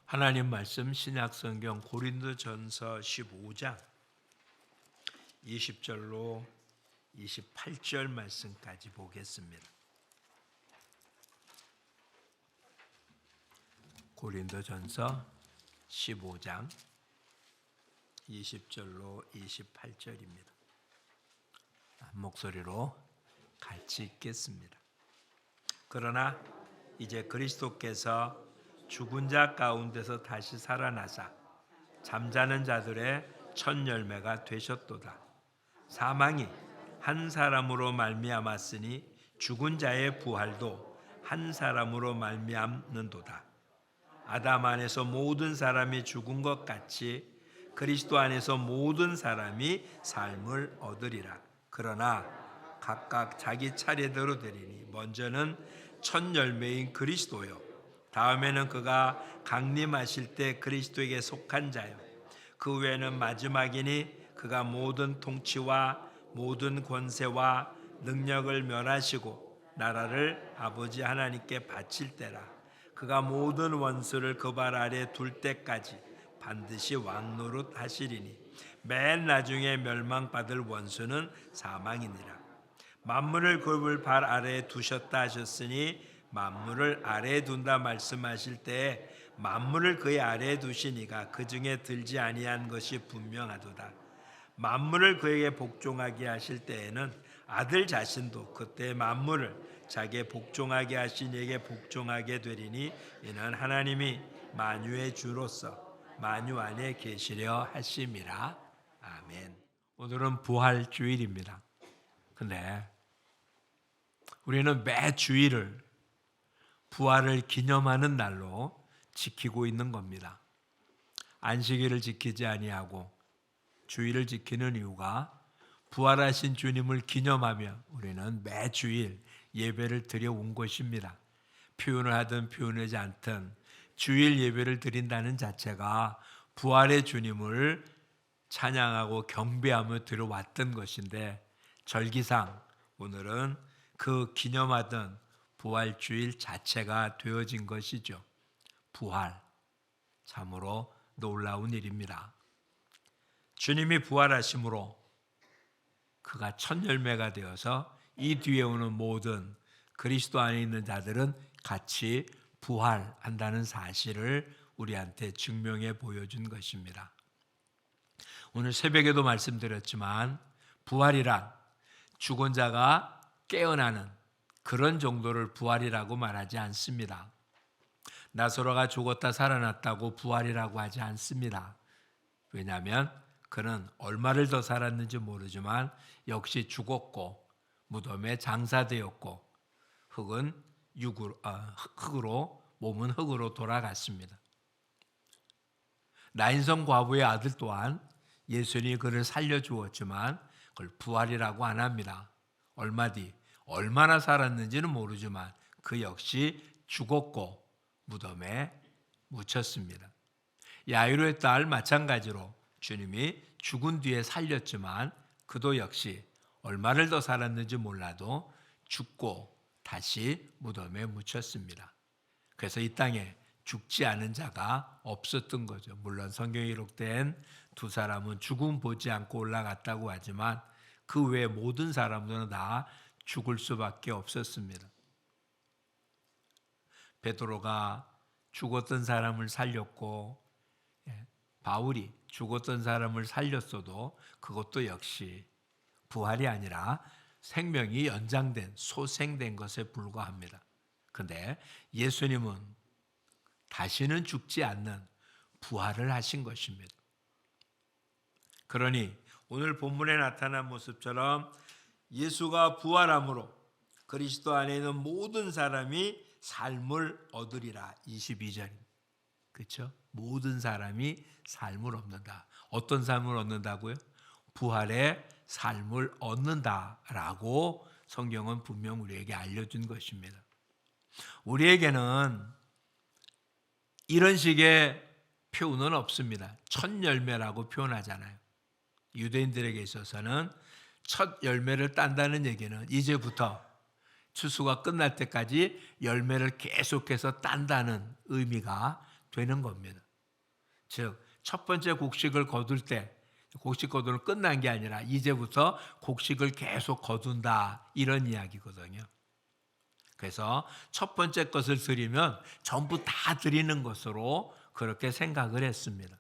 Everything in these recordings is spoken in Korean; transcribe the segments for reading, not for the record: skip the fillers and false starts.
하나님 말씀 신약성경 고린도전서 15장 20절로 28절 말씀까지 보겠습니다. 고린도전서 15장 20절로 28절입니다. 한 목소리로 같이 읽겠습니다. 그러나 이제 그리스도께서 죽은 자 가운데서 다시 살아나사 잠자는 자들의 첫 열매가 되셨도다. 사망이 한 사람으로 말미암았으니 죽은 자의 부활도 한 사람으로 말미암는도다. 아담 안에서 모든 사람이 죽은 것 같이 그리스도 안에서 모든 사람이 삶을 얻으리라. 그러나 각각 자기 차례대로 되리니 먼저는 첫 열매인 그리스도요, 다음에는 그가 강림하실 때 그리스도에게 속한 자요, 그 외에는 마지막이니 그가 모든 통치와 모든 권세와 능력을 멸하시고 나라를 아버지 하나님께 바칠 때라. 그가 모든 원수를 그 발 아래 둘 때까지 반드시 왕노릇 하시리니 맨 나중에 멸망받을 원수는 사망이니라. 만물을 그의 발 아래에 두셨다 하셨으니 만물을 아래에 둔다 말씀하실 때에 만물을 그의 아래에 두시니가 그 중에 들지 아니한 것이 분명하도다. 만물을 그에게 복종하게 하실 때에는 아들 자신도 그때 만물을 자기의 복종하게 하신 이에게 복종하게 되리니 이는 하나님이 만유의 주로서 만유 안에 계시려 하심이라. 아멘. 오늘은 부활 주일입니다. 근데 우리는 매 주일을 부활을 기념하는 날로 지키고 있는 겁니다. 안식일을 지키지 아니하고 주일을 지키는 이유가 부활하신 주님을 기념하며 우리는 매 주일 예배를 드려온 것입니다. 표현을 하든 표현하지 않든 주일 예배를 드린다는 자체가 부활의 주님을 찬양하고 경배하며 드려왔던 것인데, 절기상 오늘은 그 기념하던 부활주일 자체가 되어진 것이죠. 부활, 참으로 놀라운 일입니다. 주님이 부활하심으로 그가 첫 열매가 되어서 이 뒤에 오는 모든 그리스도 안에 있는 자들은 같이 부활한다는 사실을 우리한테 증명해 보여준 것입니다. 오늘 새벽에도 말씀드렸지만 부활이란 죽은 자가 깨어나는 그런 정도를 부활이라고 말하지 않습니다. 나사로가 죽었다 살아났다고 부활이라고 하지 않습니다. 왜냐하면 그는 얼마를 더 살았는지 모르지만 역시 죽었고 무덤에 장사되었고 흙으로 몸은 흙으로 돌아갔습니다. 나인성 과부의 아들 또한 예수님이 그를 살려주었지만 그걸 부활이라고 안 합니다. 얼마 뒤 얼마나 살았는지는 모르지만 그 역시 죽었고 무덤에 묻혔습니다. 야이로의 딸 마찬가지로 주님이 죽은 뒤에 살렸지만 그도 역시 얼마를 더 살았는지 몰라도 죽고 다시 무덤에 묻혔습니다. 그래서 이 땅에 죽지 않은 자가 없었던 거죠. 물론 성경에 기록된 두 사람은 죽음 보지 않고 올라갔다고 하지만 그 외 모든 사람들은 다 죽을 수밖에 없었습니다. 베드로가 죽었던 사람을 살렸고 바울이 죽었던 사람을 살렸어도 그것도 역시 부활이 아니라 생명이 연장된 소생된 것에 불과합니다. 그런데 예수님은 다시는 죽지 않는 부활을 하신 것입니다. 그러니 오늘 본문에 나타난 모습처럼 예수가 부활함으로 그리스도 안에 있는 모든 사람이 삶을 얻으리라. 22절입니다. 그렇죠? 모든 사람이 삶을 얻는다. 어떤 삶을 얻는다고요? 부활의 삶을 얻는다라고 성경은 분명 우리에게 알려준 것입니다. 우리에게는 이런 식의 표현은 없습니다. 첫 열매라고 표현하잖아요. 유대인들에게 있어서는 첫 열매를 딴다는 얘기는 이제부터 추수가 끝날 때까지 열매를 계속해서 딴다는 의미가 되는 겁니다. 즉, 첫 번째 곡식을 거둘 때 곡식 거두는 끝난 게 아니라 이제부터 곡식을 계속 거둔다, 이런 이야기거든요. 그래서 첫 번째 것을 드리면 전부 다 드리는 것으로 그렇게 생각을 했습니다.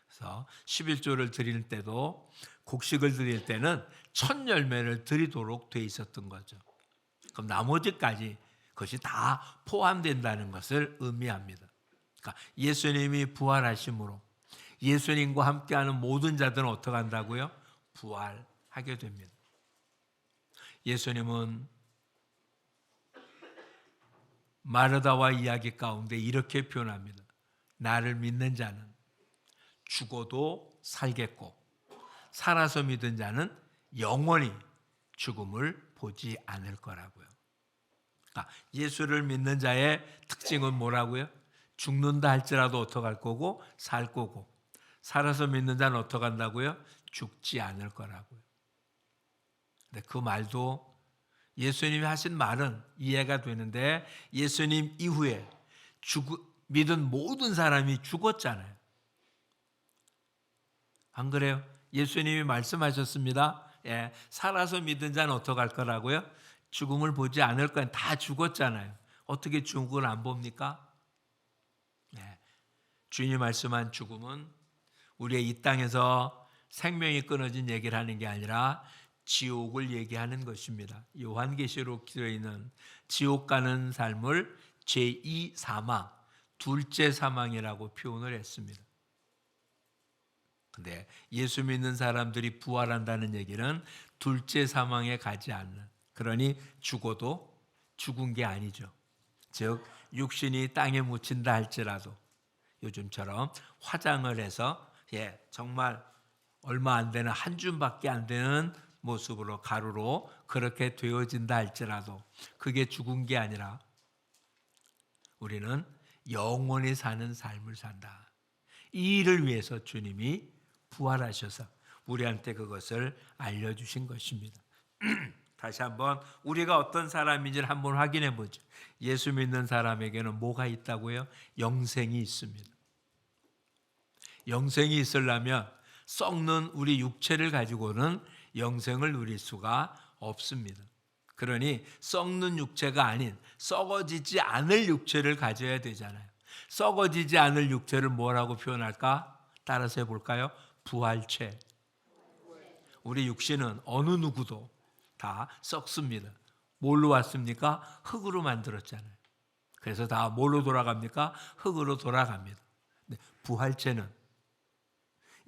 그래서 11조를 드릴 때도 곡식을 드릴 때는 첫 열매를 드리도록 돼 있었던 거죠. 그럼 나머지까지 그것이 다 포함된다는 것을 의미합니다. 그러니까 예수님이 부활하심으로 예수님과 함께하는 모든 자들은 어떻게 한다고요? 부활하게 됩니다. 예수님은 마르다와 이야기 가운데 이렇게 표현합니다. 나를 믿는 자는 죽어도 살겠고 살아서 믿은 자는 영원히 죽음을 보지 않을 거라고요. 그러니까 예수를 믿는 자의 특징은 뭐라고요? 죽는다 할지라도 어떡할 거고 살 거고, 살아서 믿는 자는 어떻게 한다고요? 죽지 않을 거라고요. 근데 그 말도 예수님이 하신 말은 이해가 되는데 예수님 이후에 믿은 모든 사람이 죽었잖아요. 안 그래요? 예수님이 말씀하셨습니다. 예, 살아서 믿은 자는 어떻게 할 거라고요? 죽음을 보지 않을 거예요. 다 죽었잖아요. 어떻게 죽음을 안 봅니까? 예, 주님이 말씀한 죽음은 우리의 이 땅에서 생명이 끊어진 얘기를 하는 게 아니라 지옥을 얘기하는 것입니다. 요한계시록 기록에 있는 지옥 가는 삶을 제2 사망, 둘째 사망이라고 표현을 했습니다. 근데 예수 믿는 사람들이 부활한다는 얘기는 둘째 사망에 가지 않는, 그러니 죽어도 죽은 게 아니죠. 즉 육신이 땅에 묻힌다 할지라도 요즘처럼 화장을 해서 정말 얼마 안 되는 한 줌밖에 안 되는 모습으로 가루로 그렇게 되어진다 할지라도 그게 죽은 게 아니라 우리는 영원히 사는 삶을 산다. 이 일을 위해서 주님이 부활하셔서 우리한테 그것을 알려주신 것입니다. 다시 한번 우리가 어떤 사람인지를 한번 확인해 보죠. 예수 믿는 사람에게는 뭐가 있다고요? 영생이 있습니다. 영생이 있으려면 썩는 우리 육체를 가지고는 영생을 누릴 수가 없습니다. 그러니 썩는 육체가 아닌 썩어지지 않을 육체를 가져야 되잖아요. 썩어지지 않을 육체를 뭐라고 표현할까? 따라서 해볼까요? 부활체. 우리 육신은 어느 누구도 다 썩습니다. 뭘로 왔습니까? 흙으로 만들었잖아요. 그래서 다 뭘로 돌아갑니까? 흙으로 돌아갑니다. 부활체는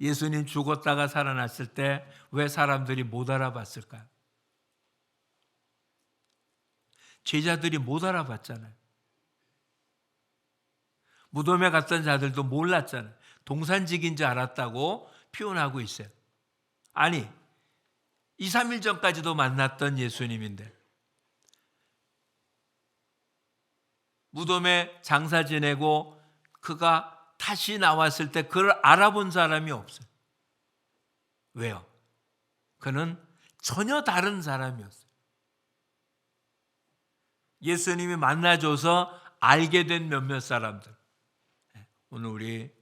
예수님 죽었다가 살아났을 때 왜 사람들이 못 알아봤을까요? 제자들이 못 알아봤잖아요. 무덤에 갔던 자들도 몰랐잖아요. 동산직인 줄 알았다고 표현하고 있어요. 아니, 2, 3일 전까지도 만났던 예수님인데 무덤에 장사 지내고 그가 다시 나왔을 때 그를 알아본 사람이 없어요. 왜요? 그는 전혀 다른 사람이었어요. 예수님이 만나줘서 알게 된 몇몇 사람들. 오늘 우리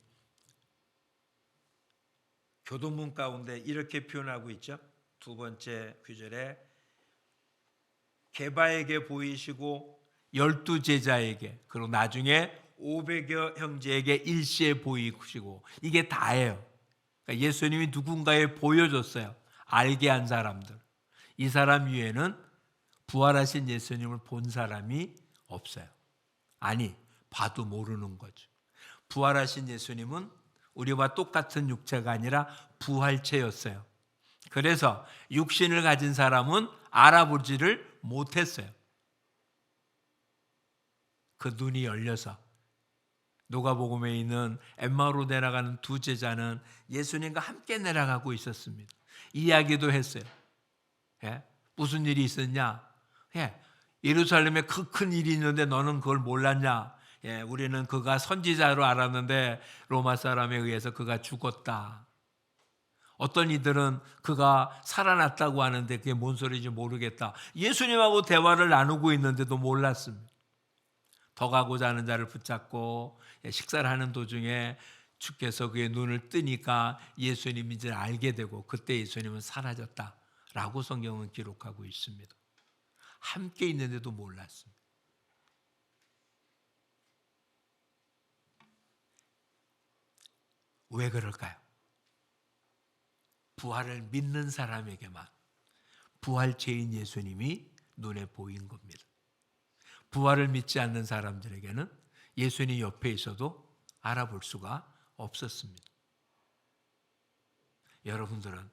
교동문 가운데 이렇게 표현하고 있죠. 두 번째 구절에 게바에게 보이시고 12제자에게 그리고 나중에 500여 형제에게 일시에 보이시고, 이게 다예요. 그러니까 예수님이 누군가에 보여줬어요. 알게 한 사람들. 이 사람 위에는 부활하신 예수님을 본 사람이 없어요. 아니, 봐도 모르는 거죠. 부활하신 예수님은 우리와 똑같은 육체가 아니라 부활체였어요. 그래서 육신을 가진 사람은 알아보지를 못했어요. 그 눈이 열려서 누가복음에 있는 엠마오로 내려가는 두 제자는 예수님과 함께 내려가고 있었습니다. 이야기도 했어요. 무슨 일이 있었냐? 예루살렘에 그 큰 일이 있는데 너는 그걸 몰랐냐? 우리는 그가 선지자로 알았는데 로마 사람에 의해서 그가 죽었다. 어떤 이들은 그가 살아났다고 하는데 그게 뭔 소리인지 모르겠다. 예수님하고 대화를 나누고 있는데도 몰랐습니다. 더 가고자 하는 자를 붙잡고 식사를 하는 도중에 주께서 그의 눈을 뜨니까 예수님인지를 알게 되고 그때 예수님은 사라졌다라고 성경은 기록하고 있습니다. 함께 있는데도 몰랐습니다. 왜 그럴까요? 부활을 믿는 사람에게만 부활체인 예수님이 눈에 보인 겁니다. 부활을 믿지 않는 사람들에게는 예수님 옆에 있어도 알아볼 수가 없었습니다. 여러분들은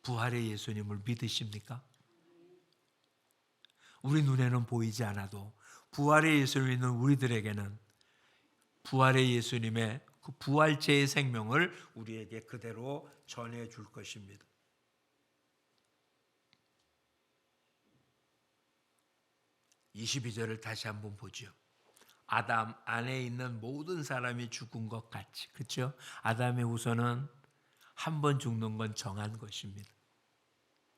부활의 예수님을 믿으십니까? 우리 눈에는 보이지 않아도 부활의 예수를 믿는 우리들에게는 부활의 예수님의 그 부활체의 생명을 우리에게 그대로 전해줄 것입니다. (22절을) 다시 한번 보죠. 아담 안에 있는 모든 사람이 죽은 것 같이, 그렇죠? 아담의 후손은 한 번 죽는 건 정한 것입니다.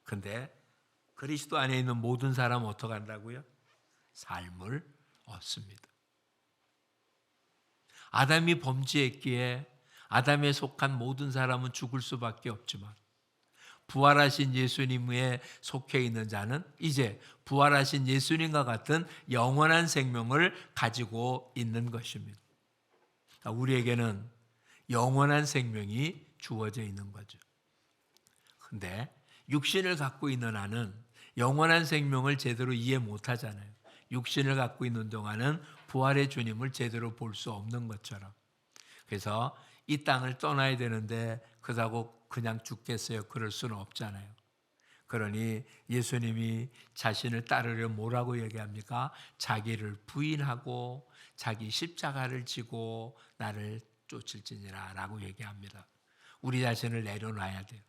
근데 그리스도 안에 있는 모든 사람은 어떻게 한다고요? 삶을 얻습니다. 아담이 범죄했기에 아담에 속한 모든 사람은 죽을 수밖에 없지만 부활하신 예수님에 속해 있는 자는 이제 부활하신 예수님과 같은 영원한 생명을 가지고 있는 것입니다. 우리에게는 영원한 생명이 주어져 있는 거죠. 그런데 육신을 갖고 있는 나는 영원한 생명을 제대로 이해 못하잖아요. 육신을 갖고 있는 동안은 부활의 주님을 제대로 볼 수 없는 것처럼. 그래서 이 땅을 떠나야 되는데 그렇다고 그냥 죽겠어요? 그럴 수는 없잖아요. 그러니 예수님이 자신을 따르려 뭐라고 얘기합니까? 자기를 부인하고 자기 십자가를 지고 나를 쫓을지니라 라고 얘기합니다. 우리 자신을 내려놔야 돼요.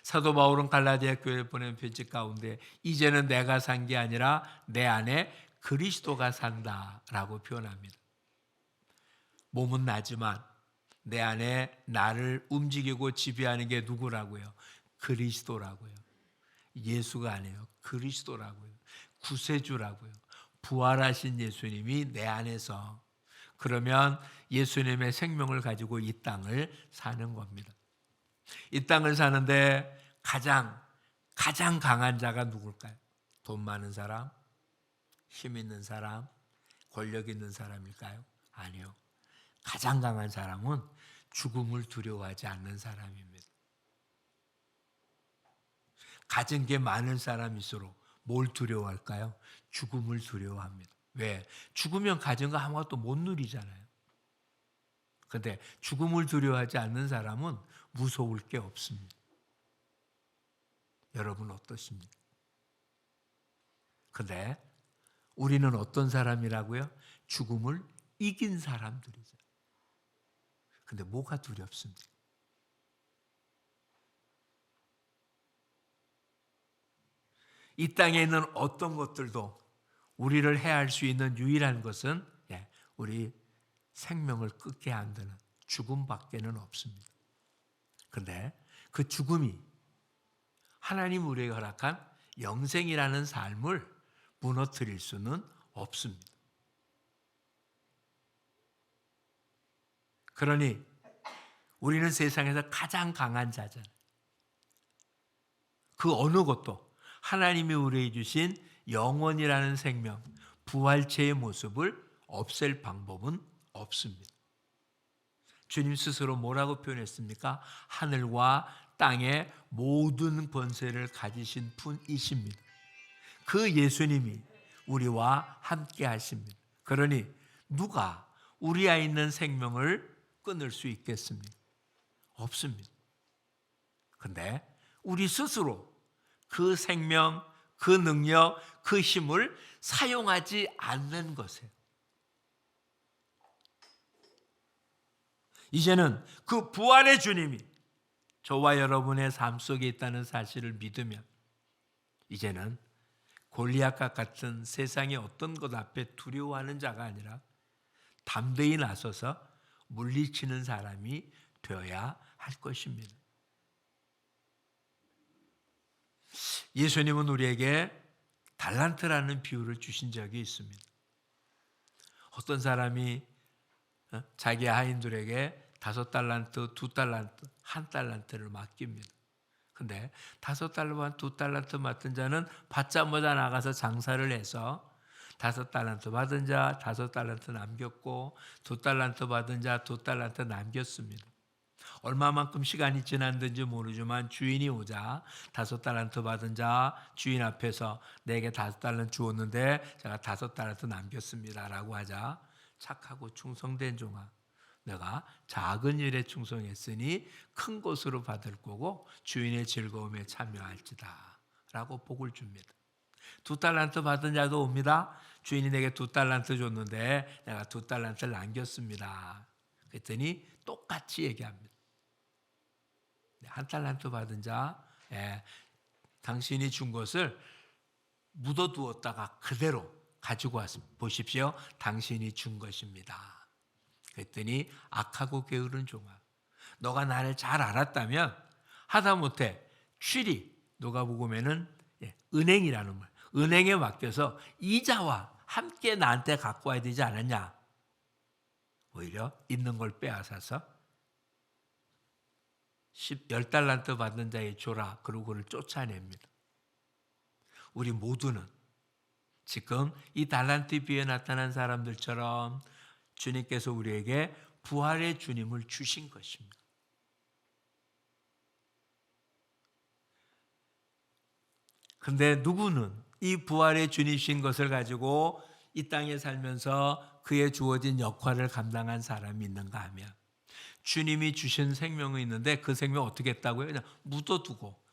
사도 바울은 갈라디아 교회에 보낸 편지 가운데 이제는 내가 산 게 아니라 내 안에 그리스도가 산다라고 표현합니다. 몸은 나지만 내 안에 나를 움직이고 지배하는 게 누구라고요? 그리스도라고요. 예수가 아니에요. 그리스도라고요. 구세주라고요. 부활하신 예수님이 내 안에서, 그러면 예수님의 생명을 가지고 이 땅을 사는 겁니다. 이 땅을 사는데 가장 강한 자가 누굴까요? 돈 많은 사람? 힘 있는 사람? 권력 있는 사람일까요? 아니요. 가장 강한 사람은 죽음을 두려워하지 않는 사람입니다. 가진 게 많은 사람일수록 뭘 두려워할까요? 죽음을 두려워합니다. 왜? 죽으면 가진 거 아무것도 못 누리잖아요. 그런데 죽음을 두려워하지 않는 사람은 무서울 게 없습니다. 여러분 어떠십니까? 그런데 우리는 어떤 사람이라고요? 죽음을 이긴 사람들이죠. 근데 뭐가 두렵습니까? 이 땅에 있는 어떤 것들도 우리를 해할 수 있는 유일한 것은 우리 생명을 끊게 한다는 죽음밖에는 없습니다. 그런데 그 죽음이 하나님 우리에게 허락한 영생이라는 삶을 무너뜨릴 수는 없습니다. 그러니 우리는 세상에서 가장 강한 자잖아요. 그 어느 것도 하나님이 우리에게 주신 영원이라는 생명, 부활체의 모습을 없앨 방법은 없습니다. 주님 스스로 뭐라고 표현했습니까? 하늘과 땅의 모든 권세를 가지신 분이십니다. 그 예수님이 우리와 함께 하십니다. 그러니 누가 우리 안에 있는 생명을 끊을 수 있겠습니까? 없습니다. 그런데 우리 스스로 그 생명, 그 능력, 그 힘을 사용하지 않는 것이에요. 이제는 그 부활의 주님이 저와 여러분의 삶 속에 있다는 사실을 믿으면 이제는 골리앗과 같은 세상의 어떤 것 앞에 두려워하는 자가 아니라 담대히 나서서 물리치는 사람이 되어야 할 것입니다. 예수님은 우리에게 달란트라는 비유를 주신 적이 있습니다. 어떤 사람이 자기 하인들에게 5달란트, 2달란트, 1달란트를 맡깁니다. 근데 5달란트, 2달란트 맡은 자는 받자마자 나가서 장사를 해서 5달란트 받은 자 5달란트 남겼고 2달란트 받은 자 2달란트 남겼습니다. 얼마만큼 시간이 지났는지 모르지만 주인이 오자 5달란트 받은 자 주인 앞에서 내게 5달란트 주었는데 제가 5달란트 남겼습니다 라고 하자, 착하고 충성된 종아, 내가 작은 일에 충성했으니 큰 것으로 받을 거고 주인의 즐거움에 참여할지다 라고 복을 줍니다. 2달란트 받은 자도 옵니다. 주인이 내게 2달란트 줬는데 내가 2달란트를 남겼습니다. 그랬더니 똑같이 얘기합니다. 1달란트 받은 자, 당신이 준 것을 묻어두었다가 그대로 가지고 왔습니다. 보십시오. 당신이 준 것입니다. 그랬더니 악하고 게으른 종아, 너가 나를 잘 알았다면 하다못해 취리, 누가복음에는 은행이라는 말, 은행에 맡겨서 이자와 함께 나한테 갖고 와야 되지 않았냐. 오히려 있는 걸 빼앗아서 10달란트 받는 자에 줘라. 그러고 그를 쫓아냅니다. 우리 모두는 지금 이 달란트 비에 나타난 사람들처럼 주님께서 우리에게 부활의 주님을 주신 것입니다. 그런데 누구는 이 부활의 주님이신 것을 가지고 이 땅에 살면서 그의 주어진 역할을 감당한 사람이 있는가 하면, 주님이 주신 생명이 있는데 그 생명 어떻게 했다고요? 그냥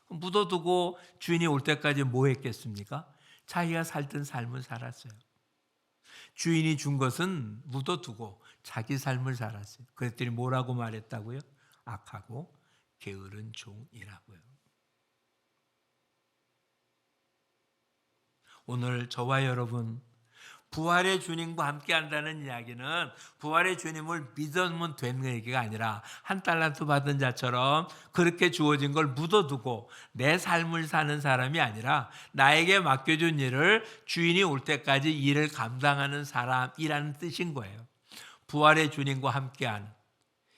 묻어두고 주인이 올 때까지 뭐 했겠습니까? 자기가 살던 삶을 살았어요. 주인이 준 것은 묻어두고 자기 삶을 살았어요. 그랬더니 뭐라고 말했다고요? 악하고 게으른 종이라고요. 오늘 저와 여러분, 부활의 주님과 함께 한다는 이야기는 부활의 주님을 믿으면 되는 얘기가 아니라 1달란트 받은 자처럼 그렇게 주어진 걸 묻어두고 내 삶을 사는 사람이 아니라 나에게 맡겨준 일을 주인이 올 때까지 일을 감당하는 사람이라는 뜻인 거예요. 부활의 주님과 함께하는,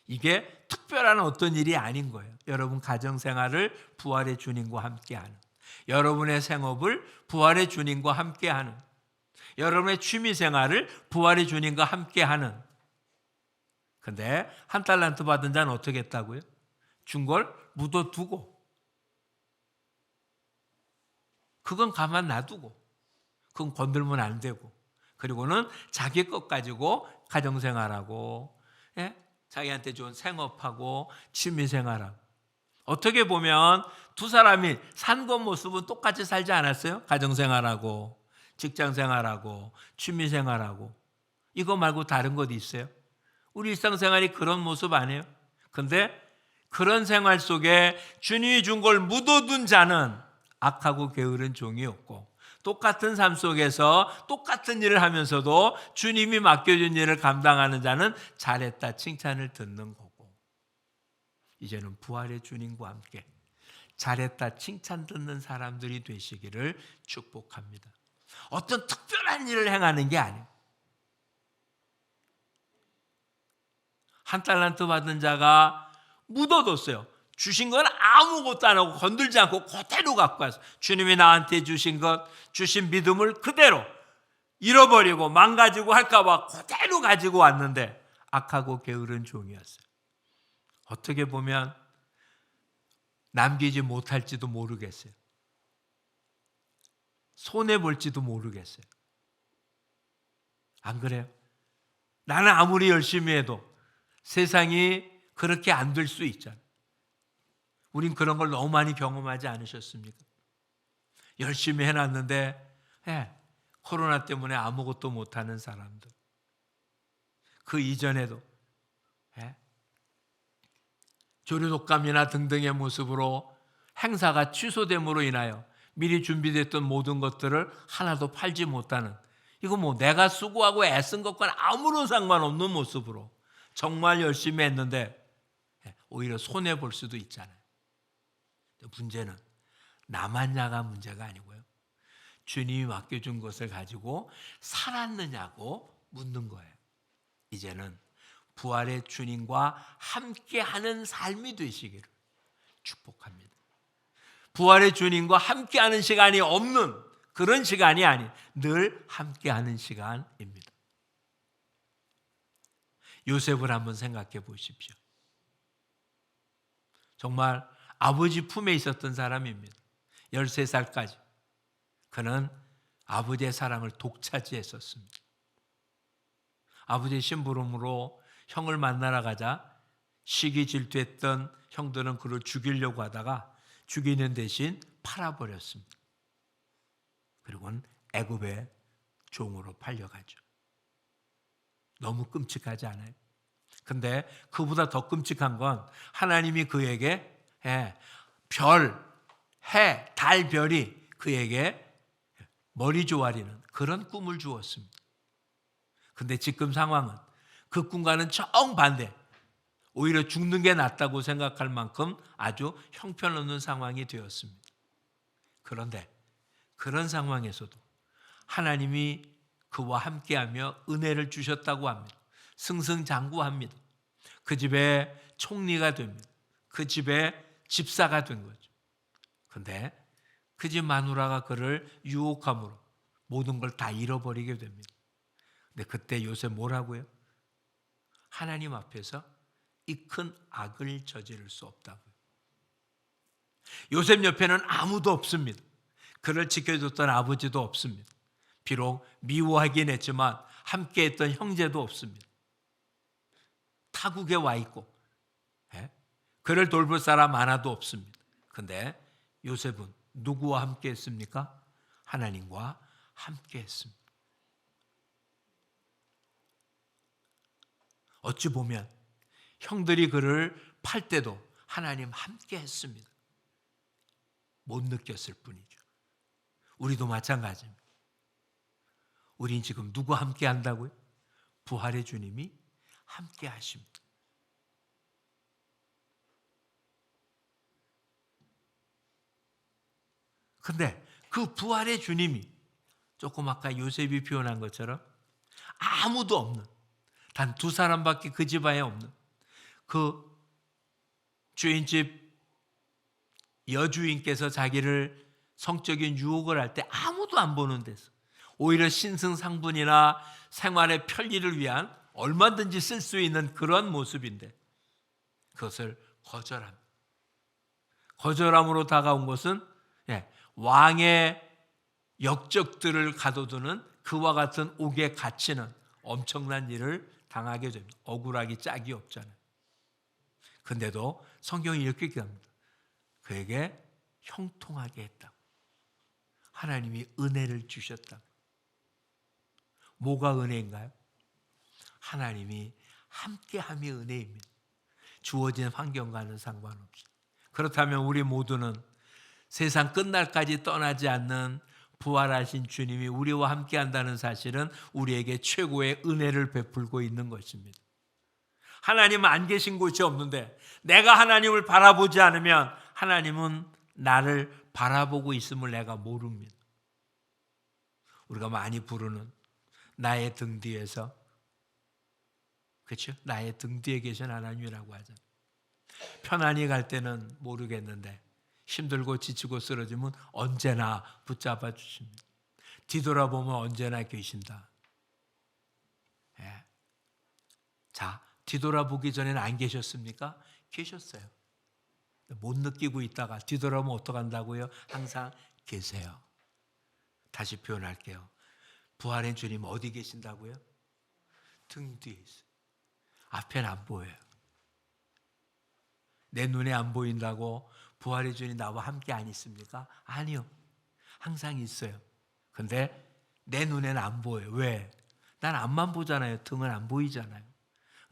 이게 특별한 어떤 일이 아닌 거예요. 여러분 가정생활을 부활의 주님과 함께하는, 여러분의 생업을 부활의 주님과 함께하는, 여러분의 취미생활을 부활의 주님과 함께하는. 근데 1달란트 받은 자는 어떻게 했다고요? 준 걸 묻어두고, 그건 가만 놔두고, 그건 건들면 안 되고, 그리고는 자기 것 가지고 가정생활하고, 자기한테 좋은 생업하고 취미생활하고. 어떻게 보면 두 사람이 산 것 모습은 똑같이 살지 않았어요? 가정생활하고 직장생활하고 취미생활하고. 이거 말고 다른 것 있어요? 우리 일상생활이 그런 모습 아니에요? 근데 그런 생활 속에 주님이 준 걸 묻어둔 자는 악하고 게으른 종이었고, 똑같은 삶 속에서 똑같은 일을 하면서도 주님이 맡겨준 일을 감당하는 자는 잘했다 칭찬을 듣는 거고, 이제는 부활의 주님과 함께 잘했다 칭찬 듣는 사람들이 되시기를 축복합니다. 어떤 특별한 일을 행하는 게 아니에요. 1달란트 받은 자가 묻어뒀어요. 주신 건 아무것도 안 하고 건들지 않고 그대로 갖고 와서 주님이 나한테 주신 것, 주신 믿음을 그대로 잃어버리고 망가지고 할까 봐 그대로 가지고 왔는데 악하고 게으른 종이었어요. 어떻게 보면 남기지 못할지도 모르겠어요. 손해볼지도 모르겠어요. 안 그래요? 나는 아무리 열심히 해도 세상이 그렇게 안 될 수 있잖아요. 우린 그런 걸 너무 많이 경험하지 않으셨습니까? 열심히 해놨는데 코로나 때문에 아무것도 못하는 사람들, 그 이전에도 조류독감이나 등등의 모습으로 행사가 취소됨으로 인하여 미리 준비됐던 모든 것들을 하나도 팔지 못하는, 이거 뭐 내가 수고하고 애쓴 것과는 아무런 상관없는 모습으로 정말 열심히 했는데 오히려 손해볼 수도 있잖아요. 문제는 남았냐가 문제가 아니고요, 주님이 맡겨준 것을 가지고 살았느냐고 묻는 거예요. 이제는 부활의 주님과 함께하는 삶이 되시기를 축복합니다. 부활의 주님과 함께하는 시간이 없는 그런 시간이 아닌 늘 함께하는 시간입니다. 요셉을 한번 생각해 보십시오. 정말 아버지 품에 있었던 사람입니다. 13살까지 그는 아버지의 사랑을 독차지했었습니다. 아버지의 심부름으로 형을 만나러 가자 시기 질투했던 형들은 그를 죽이려고 하다가 죽이는 대신 팔아버렸습니다. 그리고는 애굽의 종으로 팔려가죠. 너무 끔찍하지 않아요? 근데 그보다 더 끔찍한 건 하나님이 그에게 별, 해, 달, 별이 그에게 머리 조아리는 그런 꿈을 주었습니다. 근데 지금 상황은 그 꿈과는 정반대, 오히려 죽는 게 낫다고 생각할 만큼 아주 형편없는 상황이 되었습니다. 그런데 그런 상황에서도 하나님이 그와 함께하며 은혜를 주셨다고 합니다. 승승장구합니다. 그 집에 총리가 됩니다. 그 집에 집사가 된 거죠. 그런데 그 집 마누라가 그를 유혹함으로 모든 걸 다 잃어버리게 됩니다. 근데 그때 요셉 뭐라고요? 하나님 앞에서 이 큰 악을 저지를 수 없다고요. 요셉 옆에는 아무도 없습니다. 그를 지켜줬던 아버지도 없습니다. 비록 미워하긴 했지만 함께했던 형제도 없습니다. 타국에 와 있고 그를 돌볼 사람 하나도 없습니다. 그런데 요셉은 누구와 함께했습니까? 하나님과 함께했습니다. 어찌 보면 형들이 그를 팔 때도 하나님 함께했습니다. 못 느꼈을 뿐이죠. 우리도 마찬가지입니다. 우린 지금 누구 함께 한다고요? 부활의 주님이 함께 하십니다. 근데 그 부활의 주님이 조금 아까 요셉이 표현한 것처럼 아무도 없는, 단 2사람밖에 그 집안에 없는 그 주인집 여주인께서 자기를 성적인 유혹을 할 때 아무도 안 보는 데서 오히려 신승상분이나 생활의 편리를 위한 얼마든지 쓸 수 있는 그런 모습인데 그것을 거절합니다. 거절함으로 다가온 것은 왕의 역적들을 가둬두는 그와 같은 옥에 갇히는 엄청난 일을 당하게 됩니다. 억울하기 짝이 없잖아요. 근데도 성경이 이렇게 얘기합니다. 그에게 형통하게 했다. 하나님이 은혜를 주셨다. 뭐가 은혜인가요? 하나님이 함께함이 은혜입니다. 주어진 환경과는 상관없이. 그렇다면 우리 모두는 세상 끝날까지 떠나지 않는 부활하신 주님이 우리와 함께한다는 사실은 우리에게 최고의 은혜를 베풀고 있는 것입니다. 하나님은 안 계신 곳이 없는데 내가 하나님을 바라보지 않으면 하나님은 나를 바라보고 있음을 내가 모릅니다. 우리가 많이 부르는 나의 등 뒤에서, 그렇죠? 나의 등 뒤에 계신 하나님이라고 하잖아요. 편안히 갈 때는 모르겠는데 힘들고 지치고 쓰러지면 언제나 붙잡아 주십니다. 뒤돌아보면 언제나 계신다. 자, 뒤돌아보기 전에는 안 계셨습니까? 계셨어요. 못 느끼고 있다가 뒤돌아보면 어떡한다고요? 항상 계세요. 다시 표현할게요. 부활의 주님 어디 계신다고요? 등 뒤에 있어요. 앞에는 안 보여요. 내 눈에 안 보인다고 부활의 주님 나와 함께 안 있습니까? 아니요. 항상 있어요. 근데 내 눈에는 안 보여요. 왜? 난 앞만 보잖아요. 등은 안 보이잖아요.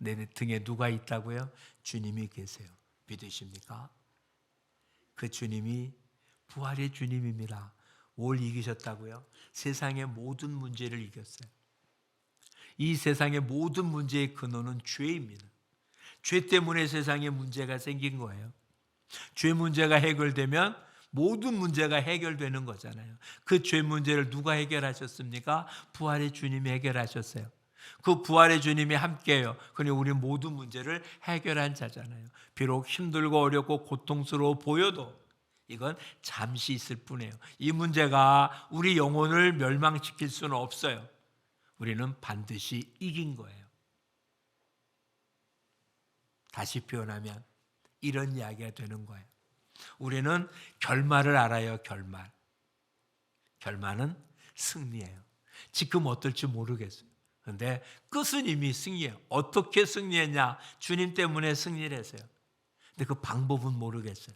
내 등에 누가 있다고요? 주님이 계세요. 믿으십니까? 그 주님이 부활의 주님입니다. 뭘 이기셨다고요? 세상의 모든 문제를 이겼어요. 이 세상의 모든 문제의 근원은 죄입니다. 죄 때문에 세상에 문제가 생긴 거예요. 죄 문제가 해결되면 모든 문제가 해결되는 거잖아요. 그 죄 문제를 누가 해결하셨습니까? 부활의 주님이 해결하셨어요. 그 부활의 주님이 함께해요. 그러니 우리 모든 문제를 해결한 자잖아요. 비록 힘들고 어렵고 고통스러워 보여도 이건 잠시 있을 뿐이에요. 이 문제가 우리 영혼을 멸망시킬 수는 없어요. 우리는 반드시 이긴 거예요. 다시 표현하면 이런 이야기가 되는 거예요. 우리는 결말을 알아요. 결말은 승리예요. 지금 어떨지 모르겠어요. 그런데 끝은 이미 승리예요. 어떻게 승리했냐? 주님 때문에 승리를 했어요. 근데 그 방법은 모르겠어요.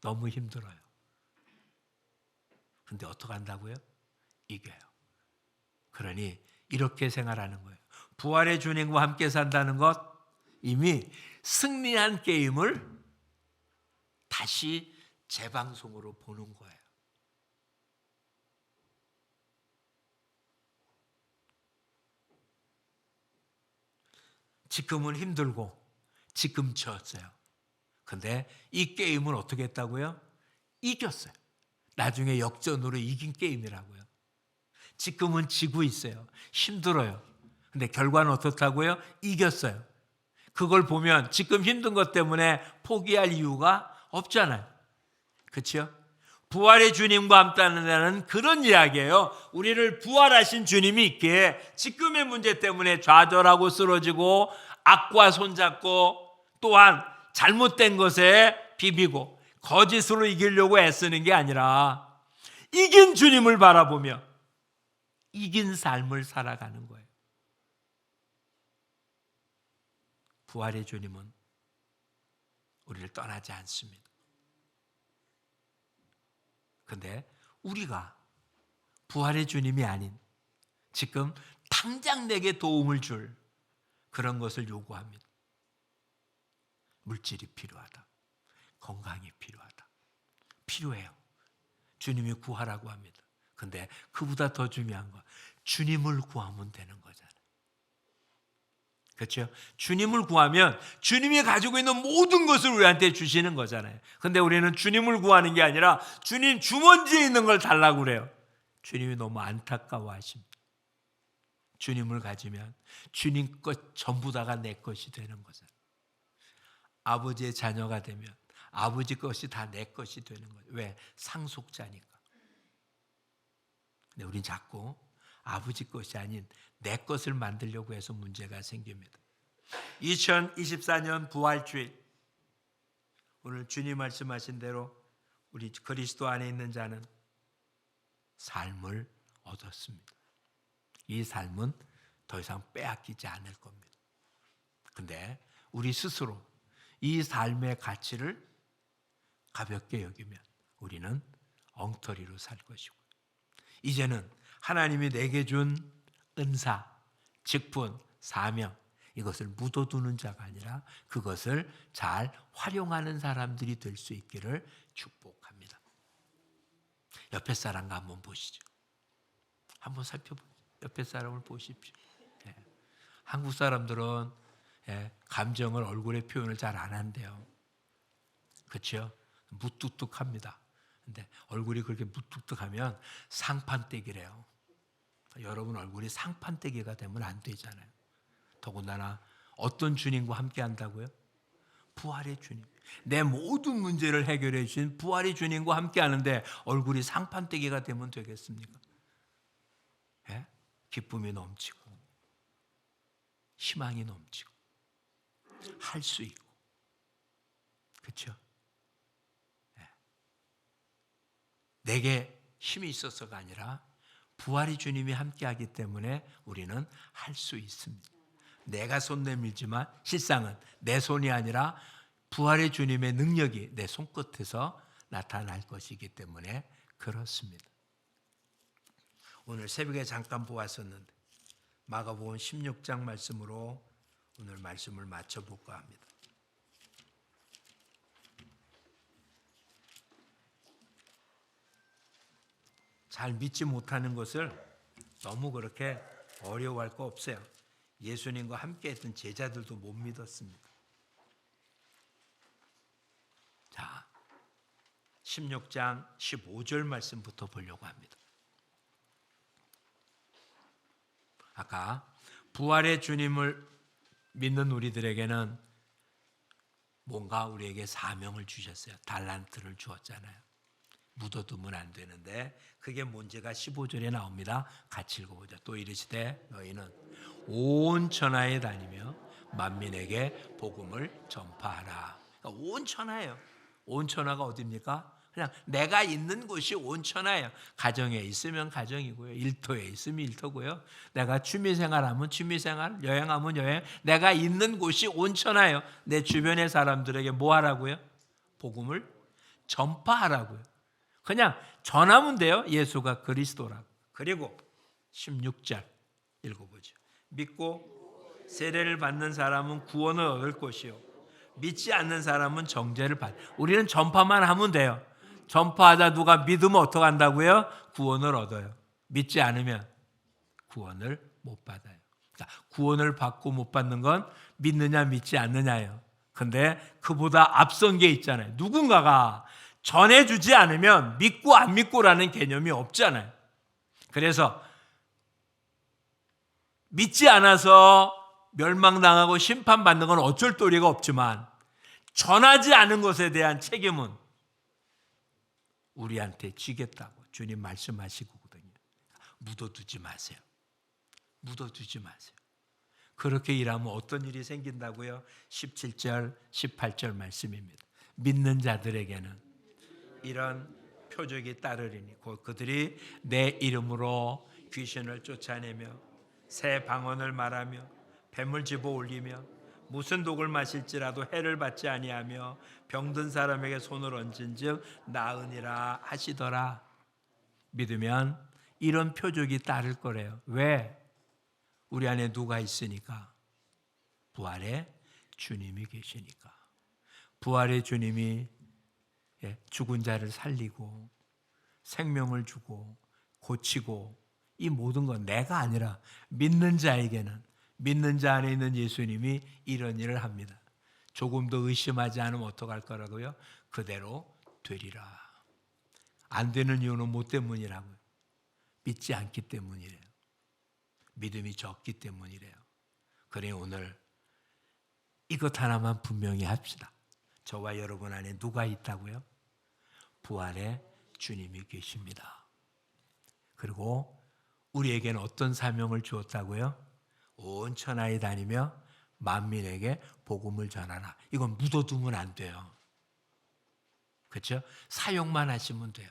너무 힘들어요. 근데 어떻게 한다고요? 이겨요. 그러니 이렇게 생활하는 거예요. 부활의 주님과 함께 산다는 것, 이미 승리한 게임을 다시 재방송으로 보는 거예요. 지금은 힘들고 지금 졌어요. 근데 이 게임을 어떻게 했다고요? 이겼어요. 나중에 역전으로 이긴 게임이라고요. 지금은 지고 있어요. 힘들어요. 근데 결과는 어떻다고요? 이겼어요. 그걸 보면 지금 힘든 것 때문에 포기할 이유가 없잖아요. 그렇죠? 부활의 주님과 함께하는 그런 이야기예요. 우리를 부활하신 주님이 있기에 지금의 문제 때문에 좌절하고 쓰러지고 악과 손잡고 또한 잘못된 것에 비비고 거짓으로 이기려고 애쓰는 게 아니라 이긴 주님을 바라보며 이긴 삶을 살아가는 거예요. 부활의 주님은 우리를 떠나지 않습니다. 그런데 우리가 부활의 주님이 아닌 지금 당장 내게 도움을 줄 그런 것을 요구합니다. 물질이 필요하다. 건강이 필요하다. 필요해요. 주님이 구하라고 합니다. 그런데 그보다 더 중요한 건 주님을 구하면 되는 거잖아요. 그렇죠? 주님을 구하면 주님이 가지고 있는 모든 것을 우리한테 주시는 거잖아요. 그런데 우리는 주님을 구하는 게 아니라 주님 주머니에 있는 걸 달라고 그래요. 주님이 너무 안타까워하십니다. 주님을 가지면 주님 것 전부 다가 내 것이 되는 거잖아요. 아버지의 자녀가 되면 아버지 것이 다 내 것이 되는 거예요. 왜? 상속자니까. 근데 우린 자꾸 아버지 것이 아닌 내 것을 만들려고 해서 문제가 생깁니다. 2024년 부활주일, 오늘 주님 말씀하신 대로 우리 그리스도 안에 있는 자는 삶을 얻었습니다. 이 삶은 더 이상 빼앗기지 않을 겁니다. 근데 우리 스스로 이 삶의 가치를 가볍게 여기면 우리는 엉터리로 살 것이고, 이제는 하나님이 내게 준 은사, 직분, 사명, 이것을 묻어두는 자가 아니라 그것을 잘 활용하는 사람들이 될 수 있기를 축복합니다. 옆에 사람과 한번 보시죠. 한번 살펴보세요. 옆에 사람을 보십시오. 한국 사람들은 감정을 얼굴에 표현을 잘 안 한대요. 그렇죠? 무뚝뚝합니다. 근데 얼굴이 그렇게 무뚝뚝하면 상판떼기래요. 여러분 얼굴이 상판떼기가 되면 안 되잖아요. 더군다나 어떤 주님과 함께 한다고요? 부활의 주님. 내 모든 문제를 해결해 주신 부활의 주님과 함께 하는데 얼굴이 상판떼기가 되면 되겠습니까? 예? 기쁨이 넘치고 희망이 넘치고 할 수 있고, 그렇죠? 내게 힘이 있어서가 아니라 부활의 주님이 함께하기 때문에 우리는 할 수 있습니다. 내가 손 내밀지만 실상은 내 손이 아니라 부활의 주님의 능력이 내 손끝에서 나타날 것이기 때문에 그렇습니다. 오늘 새벽에 잠깐 보았었는데 마가복음 16장 말씀으로 오늘 말씀을 마쳐볼까 합니다. 잘 믿지 못하는 것을 너무 그렇게 어려워할 거 없어요. 예수님과 함께 했던 제자들도 못 믿었습니다. 자, 16장 15절 말씀부터 보려고 합니다. 아까 부활의 주님을 믿는 우리들에게는 뭔가 우리에게 사명을 주셨어요. 달란트를 주었잖아요. 묻어두면 안 되는데 그게 뭔지가 15절에 나옵니다. 같이 읽어보자. 또 이르시되 너희는 온 천하에 다니며 만민에게 복음을 전파하라. 그러니까 온 천하예요. 온 천하가 어디입니까? 그냥 내가 있는 곳이 온 천하예요. 가정에 있으면 가정이고요. 일터에 있으면 일터고요. 내가 취미생활하면 취미생활, 여행하면 여행. 내가 있는 곳이 온 천하예요. 내 주변의 사람들에게 뭐 하라고요? 복음을 전파하라고요. 그냥 전하면 돼요. 예수가 그리스도라고. 그리고 16절 읽어보죠. 믿고 세례를 받는 사람은 구원을 얻을 것이요 믿지 않는 사람은 정죄를 받. 우리는 전파만 하면 돼요. 전파하다 누가 믿으면 어떡한다고요? 구원을 얻어요. 믿지 않으면 구원을 못 받아요. 그러니까 구원을 받고 못 받는 건 믿느냐 믿지 않느냐예요. 근데 그보다 앞선 게 있잖아요. 누군가가 전해주지 않으면 믿고 안 믿고라는 개념이 없잖아요. 그래서 믿지 않아서 멸망당하고 심판받는 건 어쩔 도리가 없지만 전하지 않은 것에 대한 책임은 우리한테 지겠다고 주님 말씀하시거든요. 묻어두지 마세요. 묻어두지 마세요. 그렇게 일하면 어떤 일이 생긴다고요? 17절, 18절 말씀입니다. 믿는 자들에게는 이런 표적이 따르리니 곧 그들이 내 이름으로 귀신을 쫓아내며 새 방언을 말하며 뱀을 집어 올리며 무슨 독을 마실지라도 해를 받지 아니하며 병든 사람에게 손을 얹은즉 나으니라 하시더라. 믿으면 이런 표적이 따를 거래요. 왜? 우리 안에 누가 있으니까? 부활의 주님이 계시니까. 부활의 주님이 죽은 자를 살리고 생명을 주고 고치고 이 모든 건 내가 아니라 믿는 자에게는, 믿는 자 안에 있는 예수님이 이런 일을 합니다. 조금도 의심하지 않으면 어떡할 거라고요? 그대로 되리라. 안 되는 이유는 뭐 때문이라고요? 믿지 않기 때문이래요. 믿음이 적기 때문이래요. 그래 오늘 이것 하나만 분명히 합시다. 저와 여러분 안에 누가 있다고요? 부활의 주님이 계십니다. 그리고 우리에게는 어떤 사명을 주었다고요? 온 천하에 다니며 만민에게 복음을 전하라. 이건 묻어두면 안 돼요. 그렇죠? 사용만 하시면 돼요.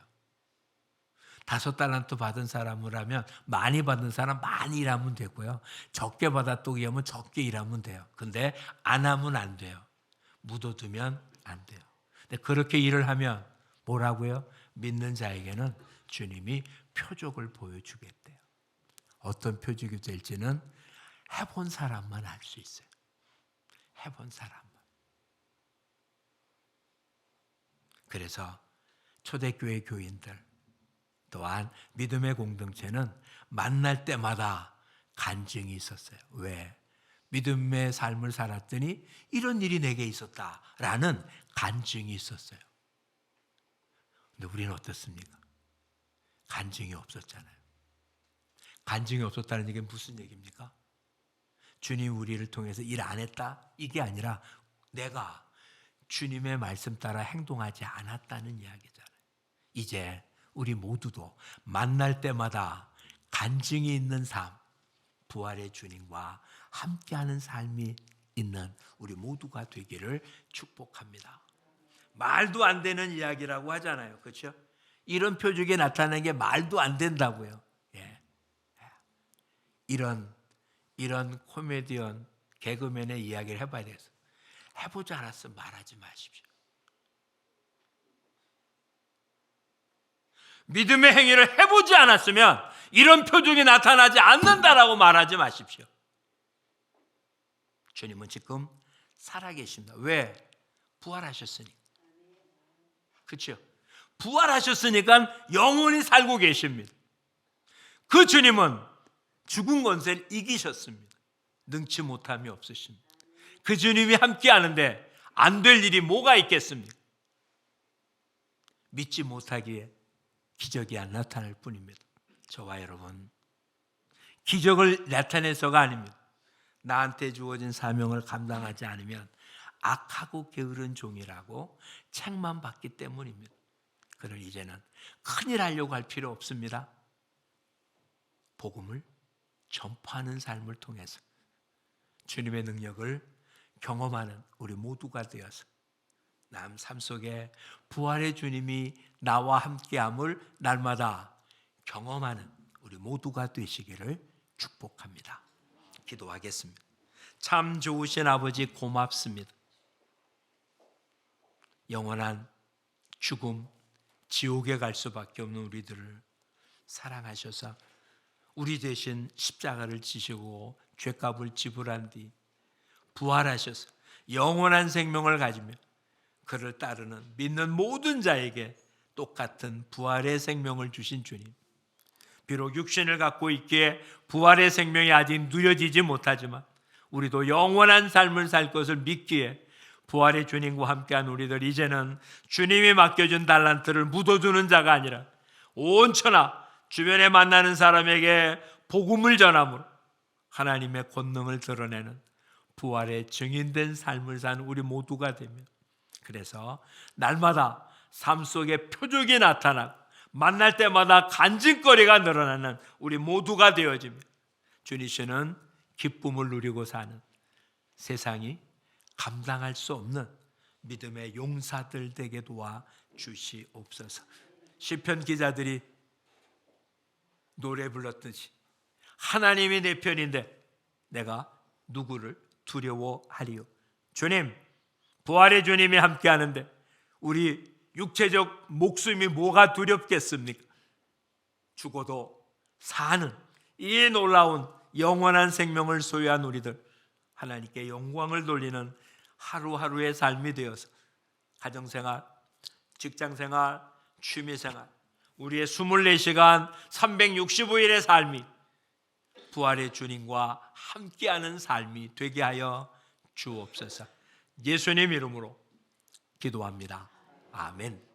5달란트 받은 사람이라면 많이 받은 사람 많이 일하면 되고요. 적게 받았다고 하면 적게 일하면 돼요. 근데 안 하면 안 돼요. 묻어두면 안 돼요. 근데 그렇게 일을 하면 뭐라고요? 믿는 자에게는 주님이 표적을 보여주겠대요. 어떤 표적이 될지는 해본 사람만 알 수 있어요. 해본 사람만. 그래서 초대교회 교인들 또한 믿음의 공동체는 만날 때마다 간증이 있었어요. 왜? 믿음의 삶을 살았더니 이런 일이 내게 있었다라는 간증이 있었어요. 근데 우리는 어떻습니까? 간증이 없었잖아요. 간증이 없었다는 얘기는 무슨 얘기입니까? 주님 우리를 통해서 일 안 했다? 이게 아니라 내가 주님의 말씀 따라 행동하지 않았다는 이야기잖아요. 이제 우리 모두도 만날 때마다 간증이 있는 삶, 부활의 주님과 함께하는 삶이 있는 우리 모두가 되기를 축복합니다. 말도 안 되는 이야기라고 하잖아요. 그렇죠? 이런 표적이 나타나는 게 말도 안 된다고요. 예. 이런 코미디언, 개그맨의 이야기를 해봐야 되겠어요. 해보지 않았으면 말하지 마십시오. 믿음의 행위를 해보지 않았으면 이런 표적이 나타나지 않는다라고 말하지 마십시오. 주님은 지금 살아계십니다. 왜? 부활하셨으니까. 그렇죠? 부활하셨으니까 영원히 살고 계십니다. 그 주님은 죽은 권세를 이기셨습니다. 능치 못함이 없으십니다. 그 주님이 함께하는데 안 될 일이 뭐가 있겠습니까? 믿지 못하기에 기적이 안 나타날 뿐입니다. 저와 여러분, 기적을 나타내서가 아닙니다. 나한테 주어진 사명을 감당하지 않으면 악하고 게으른 종이라고 책만 받기 때문입니다. 그러니 이제는 큰일 하려고 할 필요 없습니다. 복음을 전파하는 삶을 통해서 주님의 능력을 경험하는 우리 모두가 되어서 남 삶 속에 부활의 주님이 나와 함께함을 날마다 경험하는 우리 모두가 되시기를 축복합니다. 기도하겠습니다. 참 좋으신 아버지 고맙습니다. 영원한 죽음, 지옥에 갈 수밖에 없는 우리들을 사랑하셔서 우리 대신 십자가를 지시고 죄값을 지불한 뒤 부활하셔서 영원한 생명을 가지며 그를 따르는 믿는 모든 자에게 똑같은 부활의 생명을 주신 주님, 비록 육신을 갖고 있기에 부활의 생명이 아직 누려지지 못하지만 우리도 영원한 삶을 살 것을 믿기에 부활의 주님과 함께한 우리들, 이제는 주님이 맡겨준 달란트를 묻어두는 자가 아니라 온 천하 주변에 만나는 사람에게 복음을 전함으로 하나님의 권능을 드러내는 부활의 증인된 삶을 산 우리 모두가 되며, 그래서 날마다 삶 속에 표적이 나타나고 만날 때마다 간증거리가 늘어나는 우리 모두가 되어지며 주님께서는 기쁨을 누리고 사는 세상이 감당할 수 없는 믿음의 용사들 되게 도와 주시옵소서. 시편 기자들이 노래 불렀듯이 하나님이 내 편인데 내가 누구를 두려워하리요. 주님, 부활의 주님이 함께하는데 우리 육체적 목숨이 뭐가 두렵겠습니까? 죽어도 사는 이 놀라운 영원한 생명을 소유한 우리들, 하나님께 영광을 돌리는 하루하루의 삶이 되어서 가정생활, 직장생활, 취미생활, 우리의 24시간 365일의 삶이 부활의 주님과 함께하는 삶이 되게 하여 주옵소서. 예수님 이름으로 기도합니다. 아멘.